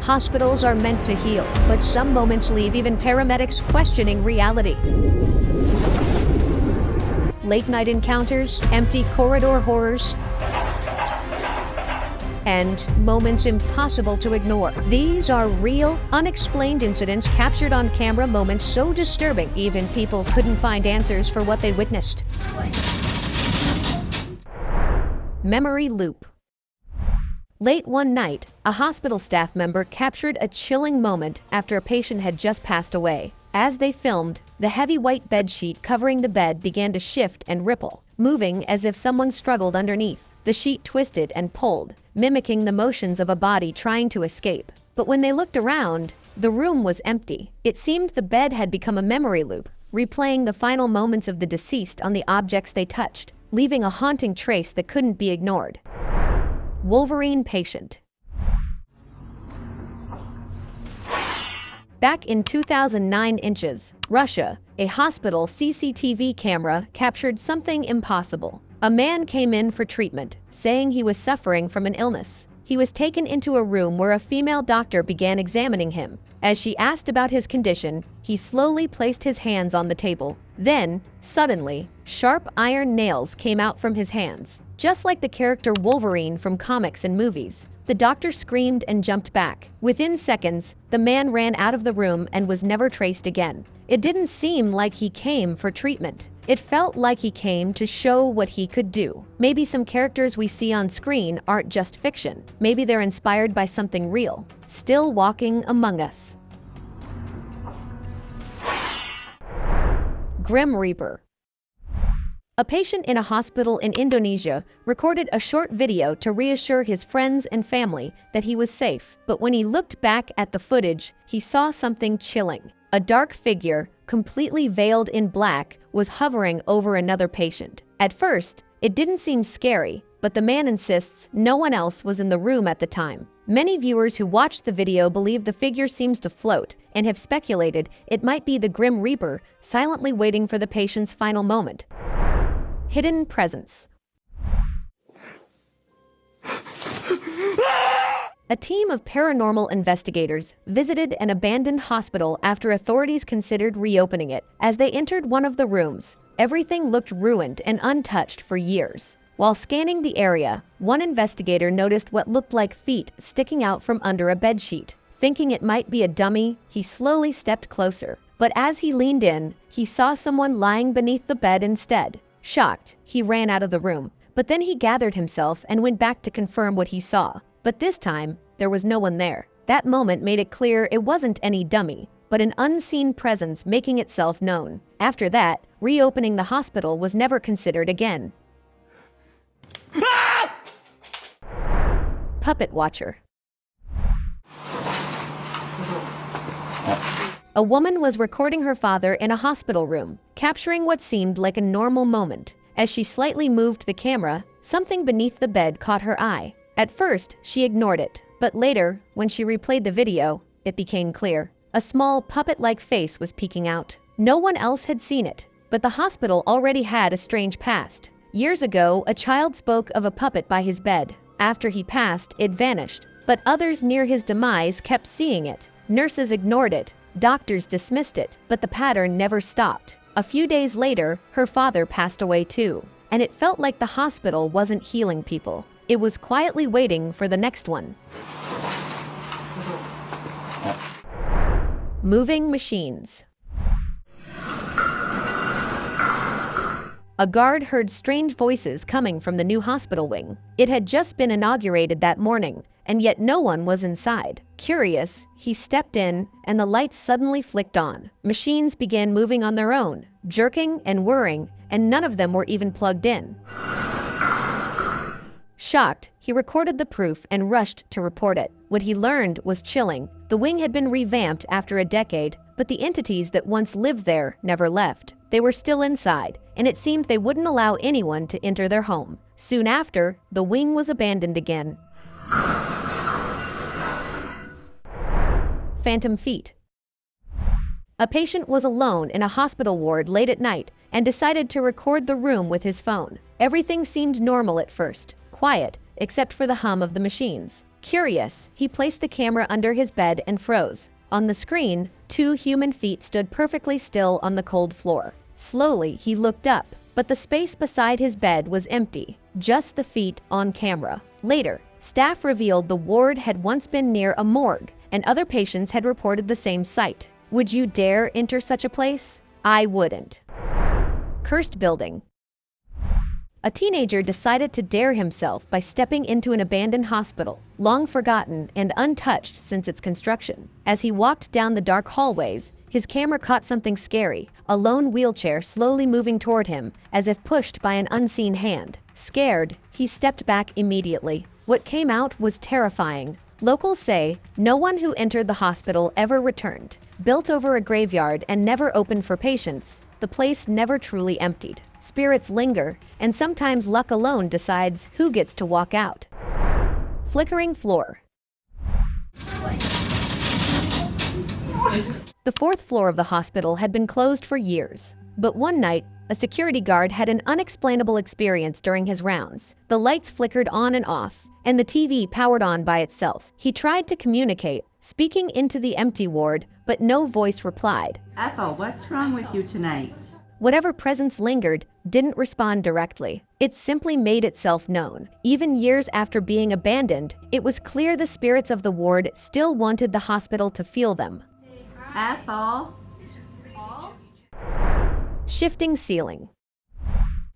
Hospitals are meant to heal, but some moments leave even paramedics questioning reality. Late-night encounters, empty corridor horrors, and moments impossible to ignore. These are real, unexplained incidents captured on camera, moments so disturbing even people couldn't find answers for what they witnessed. Memory loop. Late one night, a hospital staff member captured a chilling moment after a patient had just passed away. As they filmed, the heavy white bedsheet covering the bed began to shift and ripple, moving as if someone struggled underneath. The sheet twisted and pulled, mimicking the motions of a body trying to escape. But when they looked around, the room was empty. It seemed the bed had become a memory loop, replaying the final moments of the deceased on the objects they touched, leaving a haunting trace that couldn't be ignored. Wolverine patient. Back in 2009 inches, Russia, a hospital CCTV camera captured something impossible. A man came in for treatment, saying he was suffering from an illness. He was taken into a room where a female doctor began examining him. As she asked about his condition, he slowly placed his hands on the table. Then, suddenly, sharp iron nails came out from his hands, just like the character Wolverine from comics and movies. The doctor screamed and jumped back. Within seconds, the man ran out of the room and was never traced again. It didn't seem like he came for treatment. It felt like he came to show what he could do. Maybe some characters we see on screen aren't just fiction. Maybe they're inspired by something real, still walking among us. Grim Reaper. A patient in a hospital in Indonesia recorded a short video to reassure his friends and family that he was safe. But when he looked back at the footage, he saw something chilling. A dark figure, completely veiled in black, was hovering over another patient. At first, it didn't seem scary, but the man insists no one else was in the room at the time. Many viewers who watched the video believe the figure seems to float and have speculated it might be the Grim Reaper silently waiting for the patient's final moment. Hidden presence. A team of paranormal investigators visited an abandoned hospital after authorities considered reopening it. As they entered one of the rooms, everything looked ruined and untouched for years. While scanning the area, one investigator noticed what looked like feet sticking out from under a bedsheet. Thinking it might be a dummy, he slowly stepped closer. But as he leaned in, he saw someone lying beneath the bed instead. Shocked, he ran out of the room, but then he gathered himself and went back to confirm what he saw. But this time, there was no one there. That moment made it clear it wasn't any dummy, but an unseen presence making itself known. After that, reopening the hospital was never considered again. Puppet watcher. A woman was recording her father in a hospital room, capturing what seemed like a normal moment. As she slightly moved the camera, something beneath the bed caught her eye. At first, she ignored it, but later, when she replayed the video, it became clear. A small puppet-like face was peeking out. No one else had seen it, but the hospital already had a strange past. Years ago, a child spoke of a puppet by his bed. After he passed, it vanished, but others near his demise kept seeing it. Nurses ignored it. Doctors dismissed it, but the pattern never stopped. A few days later, her father passed away too, and it felt like the hospital wasn't healing people. It was quietly waiting for the next one. Moving machines. A guard heard strange voices coming from the new hospital wing. It had just been inaugurated that morning, and yet no one was inside. Curious, he stepped in, and the lights suddenly flicked on. Machines began moving on their own, jerking and whirring, and none of them were even plugged in. Shocked, he recorded the proof and rushed to report it. What he learned was chilling. The wing had been revamped after a decade, but the entities that once lived there never left. They were still inside, and it seemed they wouldn't allow anyone to enter their home. Soon after, the wing was abandoned again. Phantom feet. A patient was alone in a hospital ward late at night and decided to record the room with his phone. Everything seemed normal at first, quiet, except for the hum of the machines. Curious, he placed the camera under his bed and froze. On the screen, 2 human feet stood perfectly still on the cold floor. Slowly, he looked up, but the space beside his bed was empty, just the feet on camera. Later, staff revealed the ward had once been near a morgue, and other patients had reported the same sight. Would you dare enter such a place? I wouldn't. Cursed building. A teenager decided to dare himself by stepping into an abandoned hospital, long forgotten and untouched since its construction. As he walked down the dark hallways, his camera caught something scary, a lone wheelchair slowly moving toward him, as if pushed by an unseen hand. Scared, he stepped back immediately. What came out was terrifying. Locals say no one who entered the hospital ever returned. Built over a graveyard and never opened for patients, the place never truly emptied. Spirits linger, and sometimes luck alone decides who gets to walk out. Flickering floor. The 4th floor of the hospital had been closed for years, but one night, a security guard had an unexplainable experience during his rounds. The lights flickered on and off, and the TV powered on by itself. He tried to communicate, speaking into the empty ward, but no voice replied. Ethel, what's wrong with you tonight? Whatever presence lingered didn't respond directly. It simply made itself known. Even years after being abandoned, it was clear the spirits of the ward still wanted the hospital to feel them. Ethel? Shifting ceiling.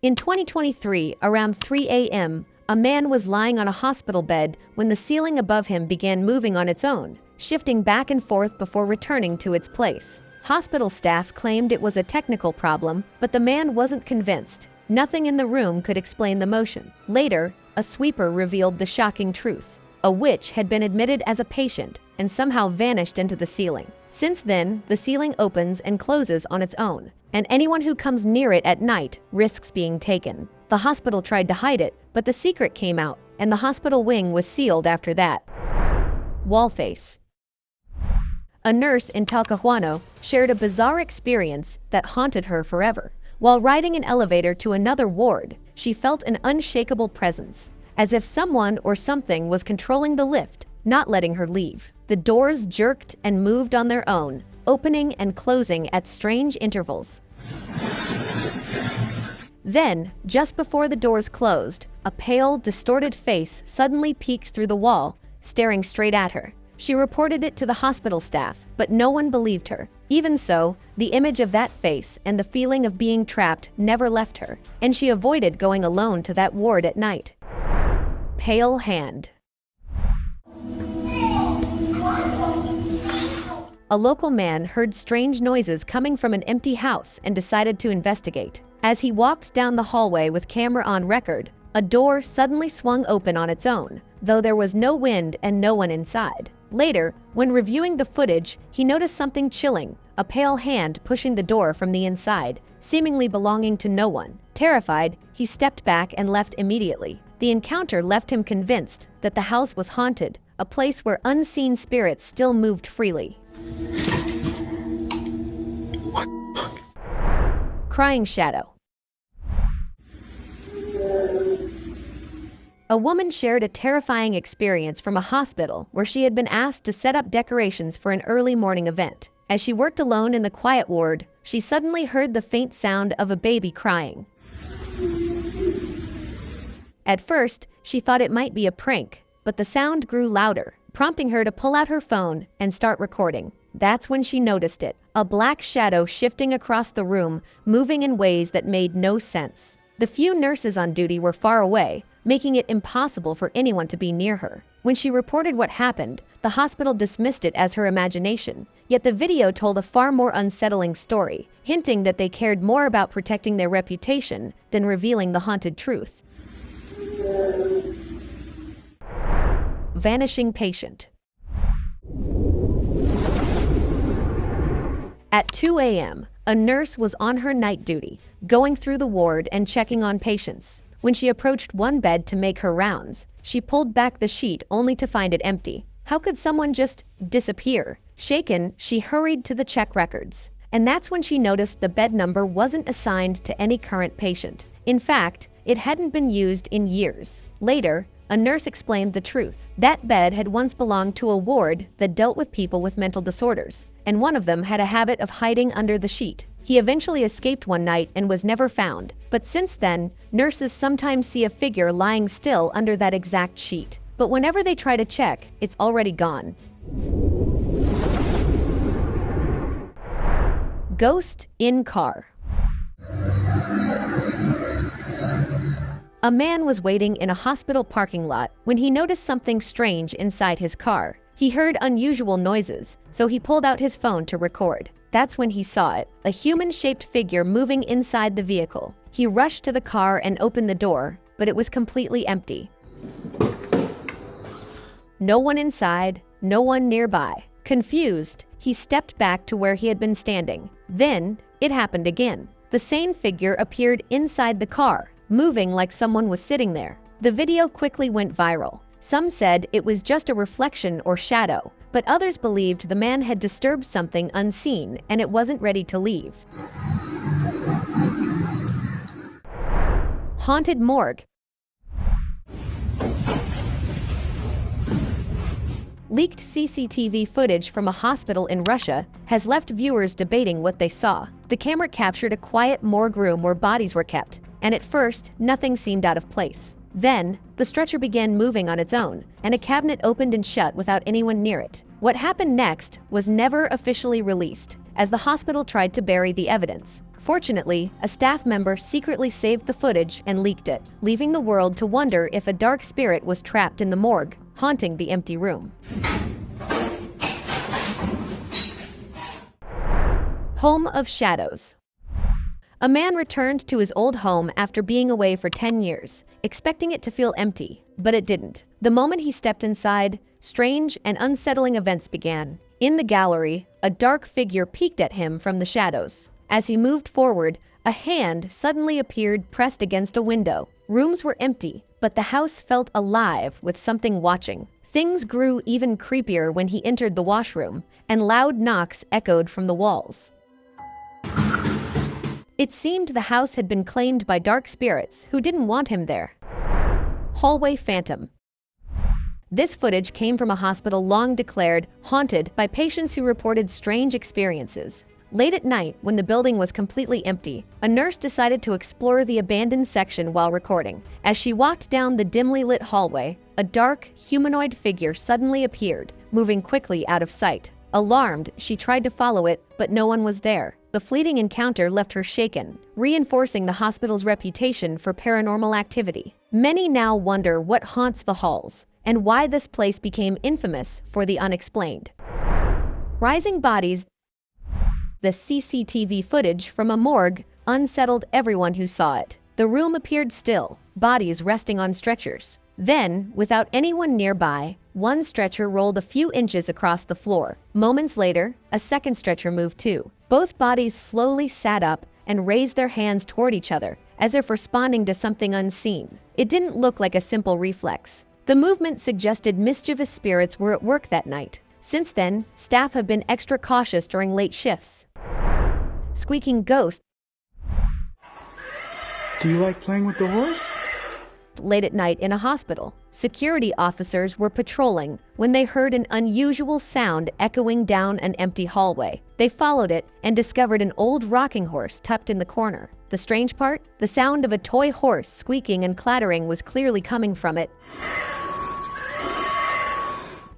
In 2023, around 3 a.m., a man was lying on a hospital bed when the ceiling above him began moving on its own, shifting back and forth before returning to its place. Hospital staff claimed it was a technical problem, but the man wasn't convinced. Nothing in the room could explain the motion. Later, a sweeper revealed the shocking truth. A witch had been admitted as a patient and somehow vanished into the ceiling. Since then, the ceiling opens and closes on its own, and anyone who comes near it at night risks being taken. The hospital tried to hide it, but the secret came out, and the hospital wing was sealed after that. Wall face. A nurse in Talcahuano shared a bizarre experience that haunted her forever. While riding an elevator to another ward, she felt an unshakable presence, as if someone or something was controlling the lift, not letting her leave. The doors jerked and moved on their own, opening and closing at strange intervals. Then, just before the doors closed, a pale, distorted face suddenly peeked through the wall, staring straight at her. She reported it to the hospital staff, but no one believed her. Even so, the image of that face and the feeling of being trapped never left her, and she avoided going alone to that ward at night. Pale hand. A local man heard strange noises coming from an empty house and decided to investigate. As he walked down the hallway with camera on record, a door suddenly swung open on its own, though there was no wind and no one inside. Later, when reviewing the footage, he noticed something chilling, a pale hand pushing the door from the inside, seemingly belonging to no one. Terrified, he stepped back and left immediately. The encounter left him convinced that the house was haunted, a place where unseen spirits still moved freely. Crying shadow. A woman shared a terrifying experience from a hospital where she had been asked to set up decorations for an early morning event. As she worked alone in the quiet ward, she suddenly heard the faint sound of a baby crying. At first, she thought it might be a prank, but the sound grew louder, prompting her to pull out her phone and start recording. That's when she noticed it, a black shadow shifting across the room, moving in ways that made no sense. The few nurses on duty were far away, making it impossible for anyone to be near her. When she reported what happened, the hospital dismissed it as her imagination. Yet the video told a far more unsettling story, hinting that they cared more about protecting their reputation than revealing the haunted truth. Vanishing patient. At 2 a.m., a nurse was on her night duty, going through the ward and checking on patients. When she approached one bed to make her rounds, she pulled back the sheet only to find it empty. How could someone just disappear? Shaken, she hurried to the check records. And that's when she noticed the bed number wasn't assigned to any current patient. In fact, it hadn't been used in years. Later, a nurse explained the truth. That bed had once belonged to a ward that dealt with people with mental disorders, and one of them had a habit of hiding under the sheet. He eventually escaped one night and was never found, but since then, nurses sometimes see a figure lying still under that exact sheet. But whenever they try to check, it's already gone. Ghost in car. A man was waiting in a hospital parking lot when he noticed something strange inside his car. He heard unusual noises, so he pulled out his phone to record. That's when he saw it, a human-shaped figure moving inside the vehicle. He rushed to the car and opened the door, but it was completely empty. No one inside, no one nearby. Confused, he stepped back to where he had been standing. Then, it happened again. The same figure appeared inside the car, moving like someone was sitting there. The video quickly went viral. Some said it was just a reflection or shadow, but others believed the man had disturbed something unseen and it wasn't ready to leave. Haunted morgue. Leaked CCTV footage from a hospital in Russia has left viewers debating what they saw. The camera captured a quiet morgue room where bodies were kept, and at first, nothing seemed out of place. Then, the stretcher began moving on its own, and a cabinet opened and shut without anyone near it. What happened next was never officially released, as the hospital tried to bury the evidence. Fortunately, a staff member secretly saved the footage and leaked it, leaving the world to wonder if a dark spirit was trapped in the morgue, haunting the empty room. Home of Shadows. A man returned to his old home after being away for 10 years, expecting it to feel empty, but it didn't. The moment he stepped inside, strange and unsettling events began. In the gallery, a dark figure peeked at him from the shadows. As he moved forward, a hand suddenly appeared pressed against a window. Rooms were empty, but the house felt alive with something watching. Things grew even creepier when he entered the washroom, and loud knocks echoed from the walls. It seemed the house had been claimed by dark spirits who didn't want him there. Hallway Phantom. This footage came from a hospital long declared haunted by patients who reported strange experiences. Late at night, when the building was completely empty, a nurse decided to explore the abandoned section while recording. As she walked down the dimly lit hallway, a dark, humanoid figure suddenly appeared, moving quickly out of sight. Alarmed, she tried to follow it, but no one was there. The fleeting encounter left her shaken, reinforcing the hospital's reputation for paranormal activity. Many now wonder what haunts the halls, and why this place became infamous for the unexplained. Rising bodies. The CCTV footage from a morgue unsettled everyone who saw it. The room appeared still, bodies resting on stretchers. Then, without anyone nearby, one stretcher rolled a few inches across the floor. Moments later, a second stretcher moved too. Both bodies slowly sat up and raised their hands toward each other, as if responding to something unseen. It didn't look like a simple reflex. The movement suggested mischievous spirits were at work that night. Since then, staff have been extra cautious during late shifts. Squeaking ghost. Do you like playing with the horse? Late at night in a hospital, security officers were patrolling when they heard an unusual sound echoing down an empty hallway. They followed it and discovered an old rocking horse tucked in the corner. The strange part? The sound of a toy horse squeaking and clattering was clearly coming from it,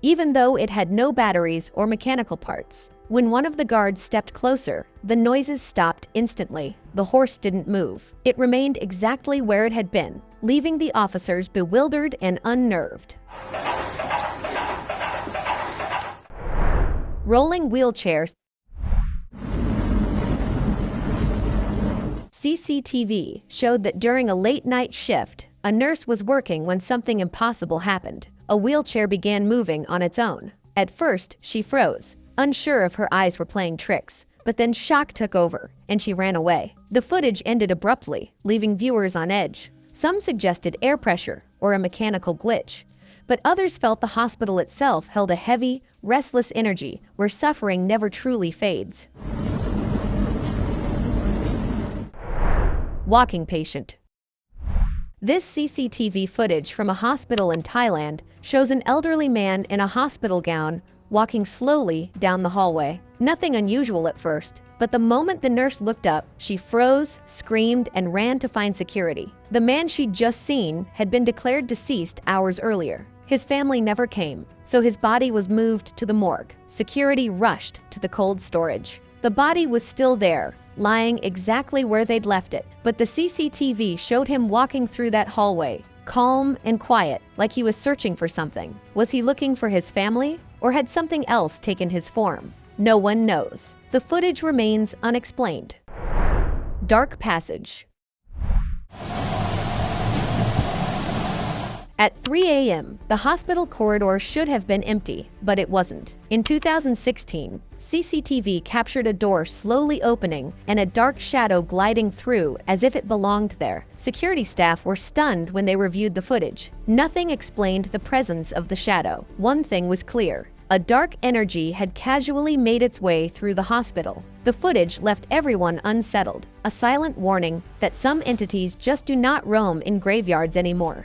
even though it had no batteries or mechanical parts. When one of the guards stepped closer, the noises stopped instantly. The horse didn't move. It remained exactly where it had been, leaving the officers bewildered and unnerved. Rolling wheelchairs. CCTV showed that during a late-night shift, a nurse was working when something impossible happened. A wheelchair began moving on its own. At first, she froze, unsure if her eyes were playing tricks, but then shock took over, and she ran away. The footage ended abruptly, leaving viewers on edge. Some suggested air pressure or a mechanical glitch, but others felt the hospital itself held a heavy, restless energy where suffering never truly fades. Walking patient. This CCTV footage from a hospital in Thailand shows an elderly man in a hospital gown walking slowly down the hallway. Nothing unusual at first, but the moment the nurse looked up, she froze, screamed, and ran to find security. The man she'd just seen had been declared deceased hours earlier. His family never came, so his body was moved to the morgue. Security rushed to the cold storage. The body was still there, lying exactly where they'd left it, but the CCTV showed him walking through that hallway, calm and quiet, like he was searching for something. Was he looking for his family, or had something else taken his form? No one knows. The footage remains unexplained. Dark passage. At 3 a.m., the hospital corridor should have been empty, but it wasn't. In 2016, CCTV captured a door slowly opening and a dark shadow gliding through as if it belonged there. Security staff were stunned when they reviewed the footage. Nothing explained the presence of the shadow. One thing was clear: a dark energy had casually made its way through the hospital. The footage left everyone unsettled, a silent warning that some entities just do not roam in graveyards anymore.